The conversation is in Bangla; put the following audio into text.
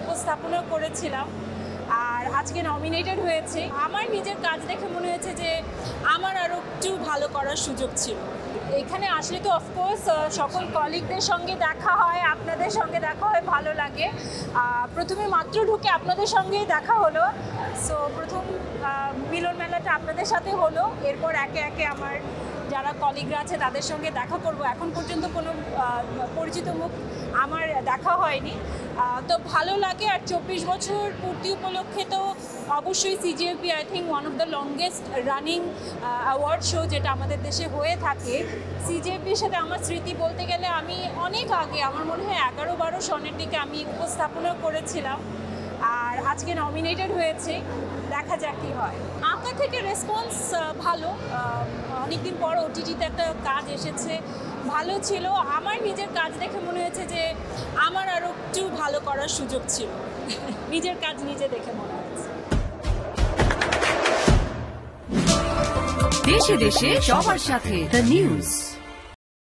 উপস্থাপনা করেছিলাম আর আজকে নমিনেটেড হয়েছে। আমার নিজের কাজ দেখে মনে হয়েছে যে আমার আরও একটু ভালো করার সুযোগ ছিল। এখানে আসলে তো অফকোর্স সকল কলিগদের সঙ্গে দেখা হয়, আপনাদের সঙ্গে দেখা হয়, ভালো লাগে। প্রথমে মাত্র ঢুকে আপনাদের সঙ্গেই দেখা হলো, সো প্রথম মিলন মেলাটা আপনাদের সাথে হলো। এরপর একে একে আমার যারা কলিগরা আছে তাদের সঙ্গে দেখা করব। এখন পর্যন্ত কোনো পরিচিত মুখ আমার দেখা হয়নি, তো ভালো লাগে। আর 24 বছর পূর্তি উপলক্ষে তো অবশ্যই CGFB I think one of the longest running award show যেটা আমাদের দেশে হয়ে থাকে। সিজিএফবির সাথে আমার স্মৃতি বলতে গেলে আমি অনেক আগে, আমার মনে হয় 11-12 সনের দিকে আমি উপস্থাপনা করেছিলাম আর আজকে নমিনেটেড হয়েছে। দেখা যাক কী হয়। আঁকা থেকে রেসপন্স ভালো। অনেকদিন পর ওটিটিতে একটা কাজ এসেছে, ভালো ছিল। আমার নিজের কাজ দেখে মনে হয়েছে যে আমার আরও একটু ভালো করার সুযোগ ছিল। নিজের কাজ নিজে দেখে মনে হয়েছে। দেশে দেশে সবার সাথে দ্য নিউজ।